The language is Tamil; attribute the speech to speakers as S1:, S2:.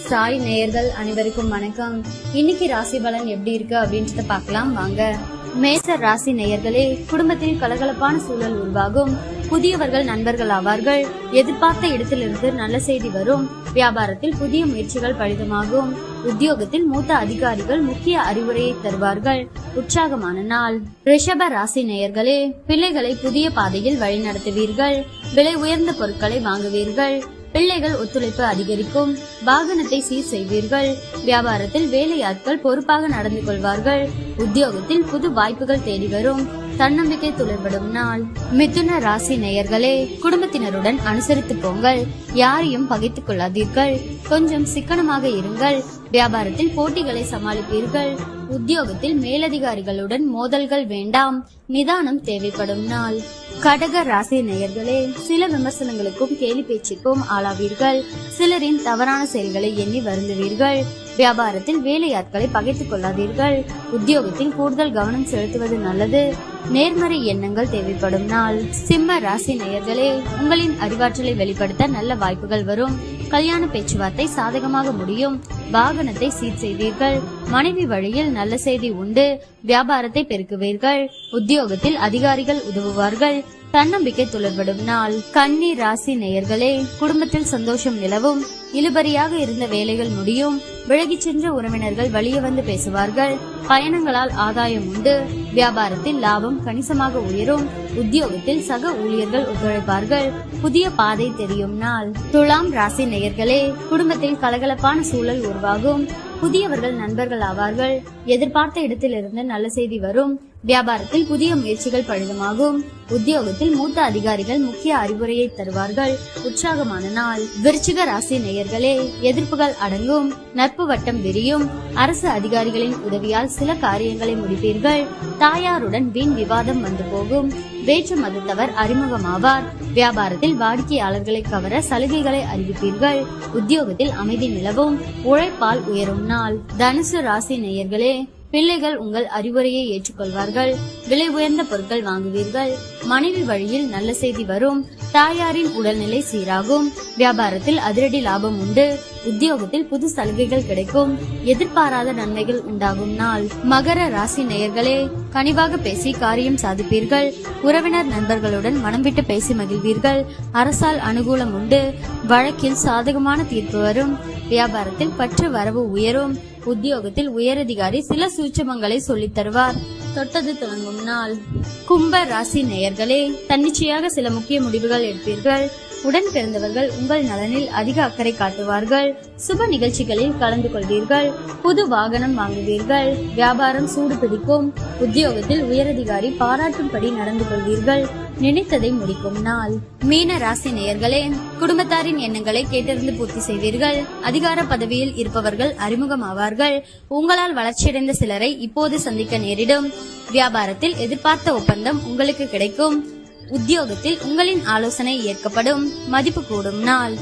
S1: சாய் நேயர்கள் அனைவருக்கும் வணக்கம். இன்னைக்கு ராசி பலன் எப்படி இருக்கு அப்படின்றத பார்க்கலாம் வாங்க. மேச ராசி நேயர்களே, குடும்பத்தில் கலகலப்பான சூழல் உருவாகும். புதியவர்கள் நண்பர்கள் ஆவார்கள். எதிர்பார்த்த இடத்திலிருந்து நல்ல செய்தி வரும். வியாபாரத்தில் புதிய முயற்சிகள் பலிதமாகும். உத்தியோகத்தில் மூத்த அதிகாரிகள் முக்கிய அறிவுரையை தருவார்கள். உற்சாகமான நாள். ரிஷப ராசி நேயர்களே, பிள்ளைகளை புதிய பாதையில் வழிநடத்துவீர்கள். விலை உயர்ந்த பொருட்களை வாங்குவீர்கள். பிள்ளைகள் ஒத்துழைப்பு அதிகரிக்கும். வாகனத்தை சீர் செய்வீர்கள். வியாபாரத்தில் வேலையாட்கள் பொறுப்பாக நடந்து கொள்வார்கள். உத்தியோகத்தில் புது வாய்ப்புகள் தேடி வரும். தன்னம்பிக்கை துளிர்படும் நாள். மிதுன ராசி நேயர்களே, குடும்பத்தினருடன் அனுசரித்து போங்கள். யாரையும் பகைத்துக் கொள்ளாதீர்கள். கொஞ்சம் சிக்கனமாக இருங்கள். வியாபாரத்தில் போட்டிகளை சமாளிப்பீர்கள். உத்தியோகத்தில் மேலதிகாரிகளுடன் மோதல்கள் வேண்டாம். நிதானம் தேவைப்படும் நாள். கடக ராசி நேயர்களே, சில விமர்சனங்களுக்கும் கேலி பேச்சுக்கும் ஆளாவீர்கள். சிலரின் தவறான செயல்களை எண்ணி வருந்துவீர்கள். வியாபாரத்தில் வேலையாட்களை பகைத்துக் கொள்ளாதீர்கள். உத்தியோகத்தில் கூடுதல் கவனம் செலுத்துவது நல்லது. நேர்மறை எண்ணங்கள் தேவைப்படும் நாள். சிம்ம ராசி நேயர்களே, உங்களின் அறிவாற்றலை வெளிப்படுத்த நல்ல வாய்ப்புகள் வரும். கல்யாண பேச்சுவார்த்தை சாதகமாக முடியும். வாகனத்தை சீர் செய்வீர்கள். மனைவி வழியில் நல்ல செய்தி உண்டு. வியாபாரத்தை பெருக்குவீர்கள். உத்தியோகத்தில் அதிகாரிகள் உதவுவார்கள். தன்னம்பிக்கை துளிர்படும் நாள். கன்னி ராசி நேயர்களே, குடும்பத்தில் சந்தோஷம் நிலவும். இழுபறியாக இருந்த வேலைகள் முடியும். விலகிச் சென்ற உறவினர்கள் வழிய வந்து பேசுவார்கள். பயணங்களால் ஆதாயம் உண்டு. வியாபாரத்தில் லாபம் கணிசமாக உயரும். உத்தியோகத்தில் சக ஊழியர்கள் ஒத்துழைப்பார்கள். புதிய பாதை தெரியும் நாள். துலாம் ராசி நேயர்களே, குடும்பத்தில் கலகலப்பான சூழல் உருவாகும். புதியவர்கள் நண்பர்கள் ஆவார்கள். எதிர்பார்த்த இடத்திலிருந்து நல்ல செய்தி வரும். வியாபாரத்தில் புதிய முயற்சிகள் பலிதமாகும். உத்தியோகத்தில் மூத்த அதிகாரிகள் முக்கிய அறிவுரையை தருவார்கள். உற்சாகமான நாள். விருச்சிக ராசி நேயர்களே, எதிர்ப்புகள் அடங்கும். நட்பு வட்டம் விரியும். அரசு அதிகாரிகளின் உதவியால் சில காரியங்களை முடிப்பீர்கள். தாயாருடன் வீண் விவாதம் வந்து போகும். வேற்று மதத்தவர் அறிமுகமாவார். வியாபாரத்தில் வாடிக்கையாளர்களை கவர சலுகைகளை அறிவிப்பீர்கள். உத்தியோகத்தில் அமைதி நிலவும். உழைப்பால் உயரும் நாள். தனுசு ராசி நேயர்களே, பிள்ளைகள் உங்கள் அறிவுரையை ஏற்றுக்கொள்வார்கள். விலை உயர்ந்த பொருட்கள் வாங்குவீர்கள். மனைவி வழியில் நல்ல செய்தி வரும். தாயாரின் உடல்நிலை சீராகும். வியாபாரத்தில் அதிரடி லாபம் உண்டு. உத்தியோகத்தில் புது சலுகைகள் கிடைக்கும். எதிர்பாராத நன்மைகள் உண்டாகும் நாள். மகர ராசி நேயர்களே, கனிவாக பேசி காரியம் சாதிப்பீர்கள். உறவினர் நண்பர்களுடன் மனம் விட்டு பேசி மகிழ்வீர்கள். அரசால் அனுகூலம் உண்டு. வழக்கில் சாதகமான தீர்ப்பு வரும். வியாபாரத்தில் பற்று வரவு உயரும். உத்தியோகத்தில் உயரதிகாரி சில சூட்சமங்களை சொல்லித் தருவார். தொட்டது தொடங்கும் நாள். கும்ப ராசி நேயர்களே, தன்னிச்சையாக சில முக்கிய முடிவுகள் எடுப்பீர்கள். உடன் பிறந்தவர்கள் உங்கள் நலனில் அதிக அக்கறை காட்டுவார்கள். சுப நிகழ்ச்சிகளில் கலந்து கொள்வீர்கள். புது வாகனம் வாங்குவீர்கள். வியாபாரம் சூடு பிடிக்கும். உத்தியோகத்தில் உயரதிகாரி பாராட்டும்படி நடந்து கொள்வீர்கள். நினைத்ததை முடிக்கும் நாள். மீன ராசி நேயர்களே, குடும்பத்தாரின் எண்ணங்களை கேட்டறிந்து பூர்த்தி செய்வீர்கள். அதிகார பதவியில் இருப்பவர்கள் அறிமுகமாவார்கள். உங்களால் வளர்ச்சியடைந்த சிலரை இப்போது சந்திக்க நேரிடும். வியாபாரத்தில் எதிர்பார்த்த ஒப்பந்தம் உங்களுக்கு கிடைக்கும். உத்தியோகத்தில் உங்களின் ஆலோசனை ஏற்கப்படும். மதிப்பு கூடும் நாள்.